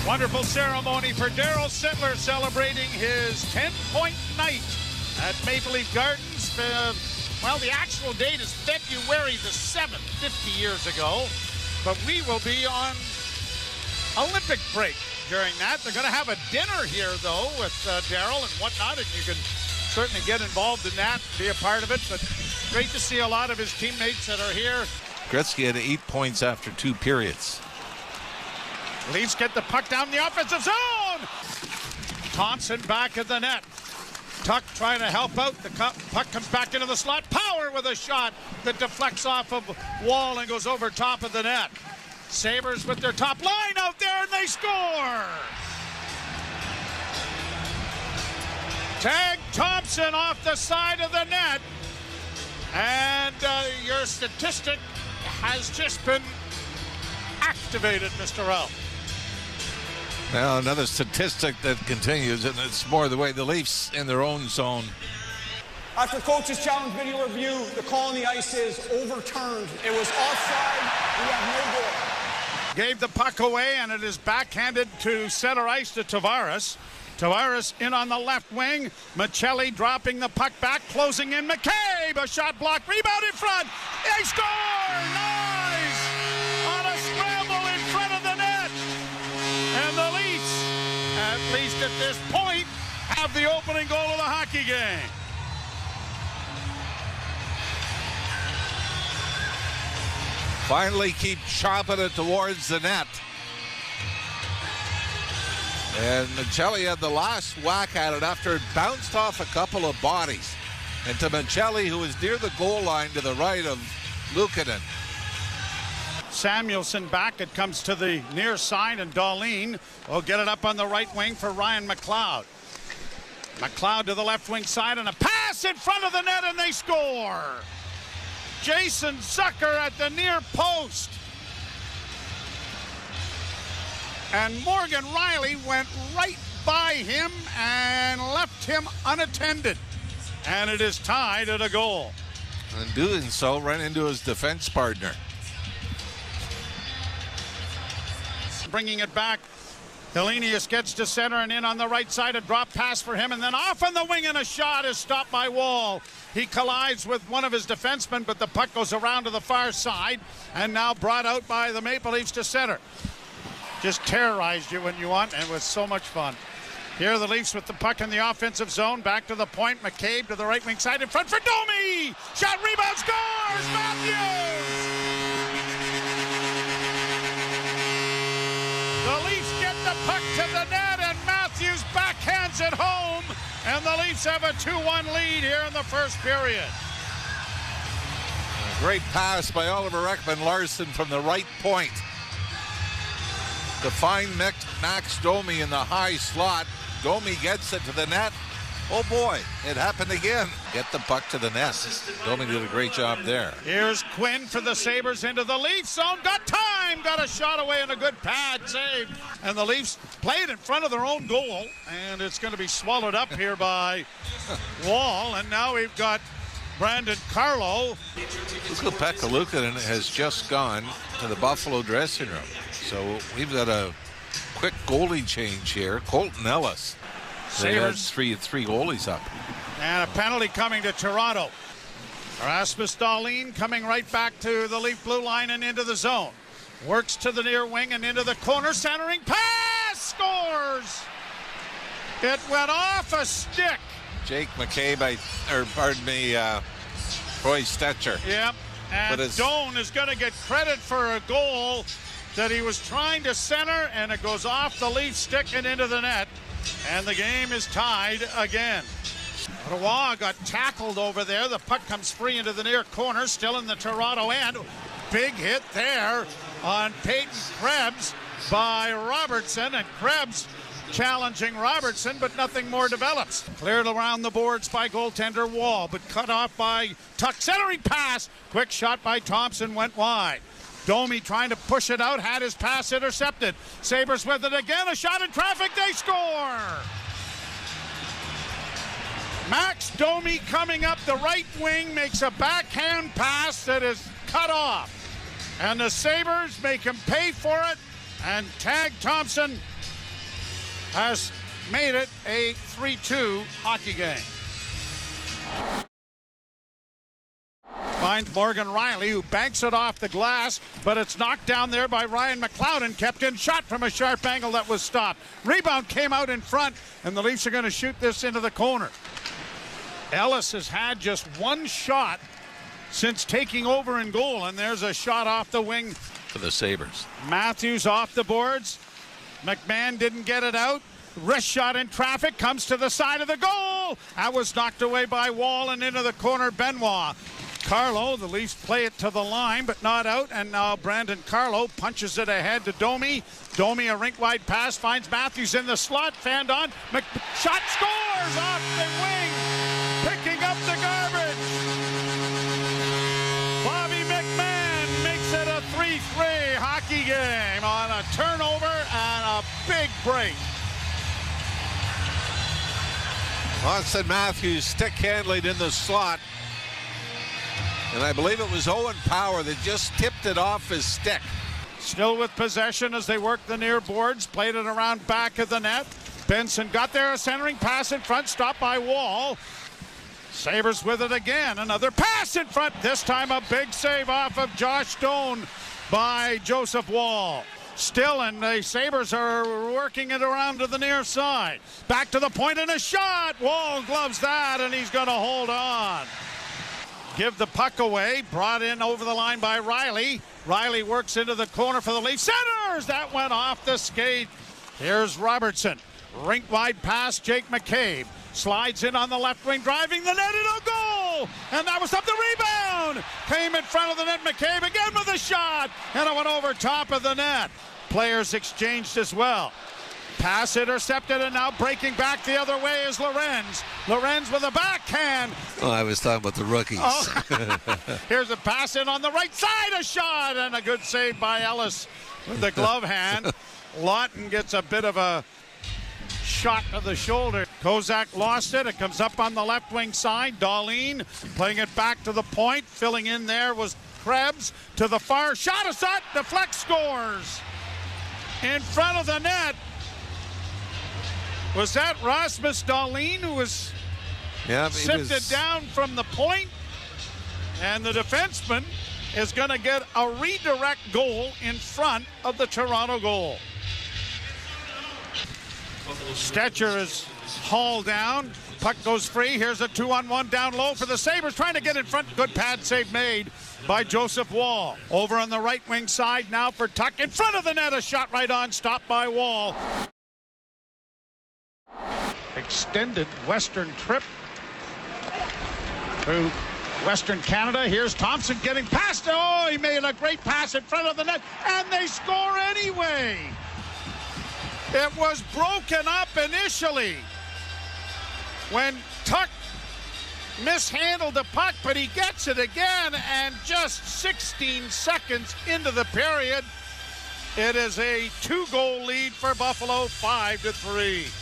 Wonderful ceremony for Daryl Sittler celebrating his 10-point night at Maple Leaf Gardens. Well, the actual date is February the 7th, 50 years ago. But we will be on Olympic break during that. They're going to have a dinner here, though, with Daryl and whatnot, and you can certainly get involved in that, be a part of it. But great to see a lot of his teammates that are here. Gretzky had 8 points after 2 periods. Leafs get the puck down the offensive zone. Thompson back at the net. Tuck trying to help out. The puck comes back into the slot. Power with a shot that deflects off of Wall and goes over top of the net. Sabres with their top line out there, and they score. Tag Thompson off the side of the net. And your statistic has just been activated, Mr. L. Now another statistic that continues, and it's more the way the Leafs in their own zone. After coach's challenge video review, the call on the ice is overturned. It was offside. We have no goal. Gave the puck away, and it is backhanded to center ice to Tavares. Tavares in on the left wing. Michelli dropping the puck back, closing in. McCabe, a shot block, rebound in front. They score! Nice! On a scramble in front of the net. And the Leafs, at least at this point, have the opening goal of the hockey game. Finally keep chopping it towards the net. And Michelli had the last whack at it after it bounced off a couple of bodies. And to Michelli, who is near the goal line to the right of Luukkonen. Samuelson back. It comes to the near side, and Dahlin will get it up on the right wing for Ryan McLeod. McLeod to the left wing side, and a pass in front of the net, and they score. Jason Zucker at the near post. And Morgan Riley went right by him and left him unattended. And it is tied at a goal. And doing so, ran into his defense partner. Bringing it back. Helenius gets to center and in on the right side. A drop pass for him, and then off on the wing, and a shot is stopped by Wall. He collides with one of his defensemen, but the puck goes around to the far side and now brought out by the Maple Leafs to center. Just terrorized you when you want, and it was so much fun. Here are the Leafs with the puck in the offensive zone. Back to the point. McCabe to the right wing side in front for Domi. Shot, rebound, scores! Matthews! The Leafs get the puck to the net, and Matthews backhands it home. And the Leafs have a 2-1 lead here in the first period. A great pass by Oliver Ekman-Larsson from the right point to find Max Domi in the high slot. Domi gets it to the net. Oh boy, it happened again. Get the puck to the net. Domi did a great job there. Here's Quinn for the Sabres into the Leafs zone. Got time, got a shot away and a good pad save. And the Leafs played in front of their own goal, and it's going to be swallowed up here by Wall. And now we've got Brandon Carlo. 𝐶𝐞 has just gone to the Buffalo dressing room. So we've got a quick goalie change here. Colton Ellis. Sabres three goalies up. And a penalty coming to Toronto. Rasmus Dahlin coming right back to the Leaf blue line and into the zone. Works to the near wing and into the corner. Centering pass. Scores. It went off a stick. Jake McCabe, Troy Stetcher. Yep. And Doan is going to get credit for a goal that he was trying to center, and it goes off the Leaf stick and into the net. And the game is tied again. Ottawa got tackled over there. The puck comes free into the near corner, still in the Toronto end. Big hit there on Peyton Krebs by Robertson, and Krebs challenging Robertson, but nothing more develops. Cleared around the boards by goaltender Wall, but cut off by Tuck. Centering pass. Quick shot by Thompson, went wide. Domi trying to push it out, had his pass intercepted. Sabres with it again, a shot in traffic, they score! Max Domi coming up the right wing, makes a backhand pass that is cut off. And the Sabres make him pay for it, and Tag Thompson has made it a 3-2 hockey game. Finds Morgan Riley, who banks it off the glass, but it's knocked down there by Ryan McLeod, kept in shot from a sharp angle that was stopped. Rebound came out in front, and the Leafs are going to shoot this into the corner. Ellis has had just one shot since taking over in goal, and there's a shot off the wing for the Sabres. Matthews off the boards. McMahon didn't get it out. Wrist shot in traffic, comes to the side of the goal. That was knocked away by Wall and into the corner, Benoit. Carlo, the Leafs play it to the line, but not out, and now Brandon Carlo punches it ahead to Domi. Domi, a rink-wide pass, finds Matthews in the slot, fanned on. Shot scores off the wing, picking up the garbage. Bobby McMahon makes it a 3-3 hockey game on a turnover and a big break. Austin Matthews stick-handling in the slot. And I believe it was Owen Power that just tipped it off his stick. Still with possession as they work the near boards. Played it around back of the net. Benson got there, a centering pass in front, stopped by Wall. Sabres with it again. Another pass in front. This time a big save off of Josh Stone by Joseph Wall. Still, and the Sabres are working it around to the near side. Back to the point and a shot. Wall gloves that, and he's going to hold on. Give the puck away. Brought in over the line by Riley. Riley works into the corner for the Leafs. Centers! That went off the skate. Here's Robertson. Rink-wide pass, Jake McCabe. Slides in on the left wing, driving the net, and a goal! And that was up the rebound! Came in front of the net, McCabe again with a shot! And it went over top of the net. Players exchanged as well. Pass intercepted, and now breaking back the other way is Lorenz. Lorenz with a backhand. Oh, I was talking about the rookies. Oh. Here's a pass in on the right side, a shot, and a good save by Ellis with the glove hand. Lawton gets a bit of a shot to the shoulder. Kozak lost it. It comes up on the left wing side. Dahlin playing it back to the point. Filling in there was Krebs to the far. Shot aside. Deflect, scores. In front of the net. Was that Rasmus Dahlin who was sifted down from the point? And the defenseman is going to get a redirect goal in front of the Toronto goal. Stetcher is hauled down. Puck goes free. Here's a 2-on-1 down low for the Sabres. Trying to get in front. Good pad save made by Joseph Wall. Over on the right wing side now for Tuck. In front of the net. A shot right on. Stopped by Wall. Extended Western trip through Western Canada. Here's Thompson getting past. Oh, he made a great pass in front of the net. And they score anyway. It was broken up initially when Tuck mishandled the puck, but he gets it again, and just 16 seconds into the period, it is a 2-goal lead for Buffalo, 5-3.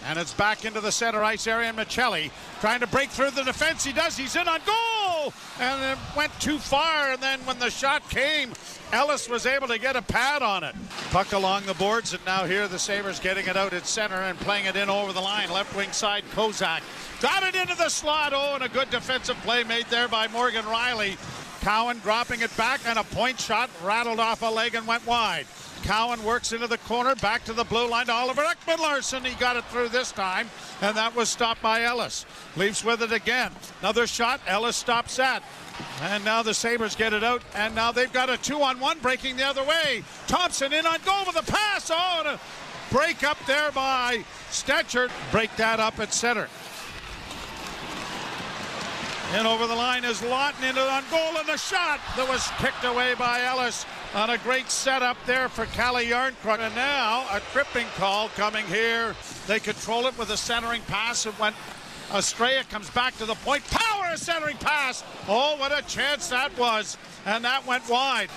And it's back into the center ice area, and Michelli trying to break through the defense. He does. He's in on goal, and it went too far, and then when the shot came, Ellis was able to get a pad on it. Puck along the boards, and now here the Sabres getting it out at center and playing it in over the line. Left wing side, Kozak. Got it into the slot. Oh, and a good defensive play made there by Morgan Riley. Cowan dropping it back, and a point shot rattled off a leg and went wide. Cowan works into the corner, back to the blue line to Oliver Ekman-Larsson. He got it through this time, and that was stopped by Ellis. Leafs with it again. Another shot. Ellis stops that. And now the Sabres get it out, and now they've got a 2-on-1 breaking the other way. Thompson in on goal with a pass. Oh, and a break up there by Stetcher. Break that up at center. In over the line is Lawton into on goal, and a shot that was kicked away by Ellis on a great setup there for 𝐏𝐤-𝐿arncrook. And now a tripping call coming here. They control it with a centering pass. It went astray. It comes back to the point. Power, a centering pass. Oh, what a chance that was. And that went wide.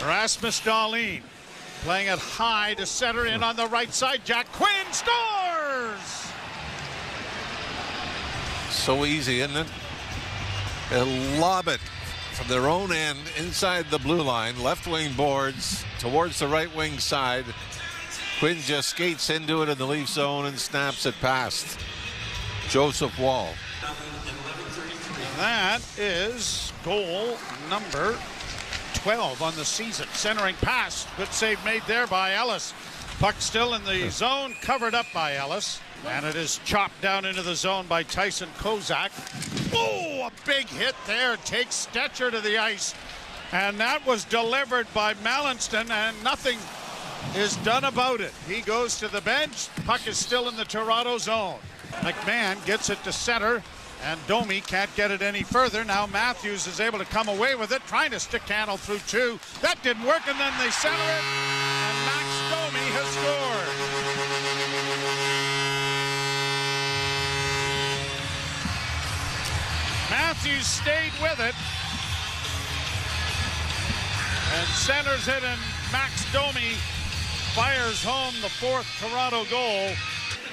Rasmus Dahlin playing it high to center in on the right side. Jack Quinn scores. So easy, isn't it? And lob it from their own end inside the blue line, left wing boards towards the right wing side. Quinn just skates into it in the Leaf zone and snaps it past Joseph Woll. That is goal number 12 on the season. Centering pass. Good save made there by Ellis. Puck still in the zone, covered up by Ellis. And it is chopped down into the zone by Tyson Kozak. Oh, a big hit there. Takes Stetcher to the ice. And that was delivered by Mallinston, and nothing is done about it. He goes to the bench. Puck is still in the Toronto zone. McMahon gets it to center, and Domi can't get it any further. Now Matthews is able to come away with it, trying to stick handle through two. That didn't work, and then they center it, and Max Domi has scored. Matthews stayed with it and centers it, and Max Domi fires home the fourth Toronto goal.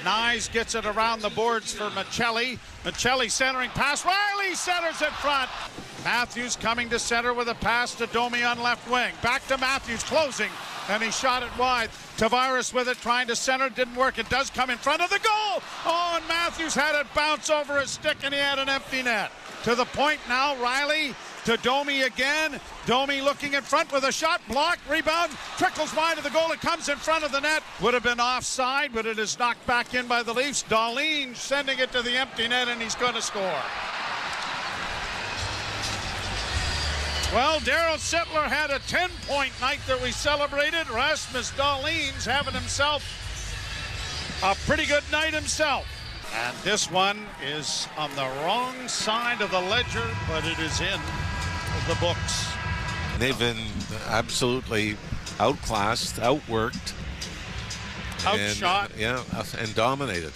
Knies gets it around the boards for Maccelli. Maccelli centering pass. Riley centers it front. Matthews coming to center with a pass to Domi on left wing. Back to Matthews, closing, and he shot it wide. Tavares with it, trying to center, didn't work. It does come in front of the goal. Oh, and Matthews had it bounce over his stick, and he had an empty net. To the point now, Riley to Domi again. Domi looking in front with a shot, blocked, rebound, trickles wide of the goal. It comes in front of the net. Would have been offside, but it is knocked back in by the Leafs. Dahlin sending it to the empty net, and he's going to score. Well, Daryl Sittler had a 10-point night that we celebrated. Rasmus Dahlin's having himself a pretty good night himself. And this one is on the wrong side of the ledger, but it is in the books. They've been absolutely outclassed, outworked, outshot, and dominated.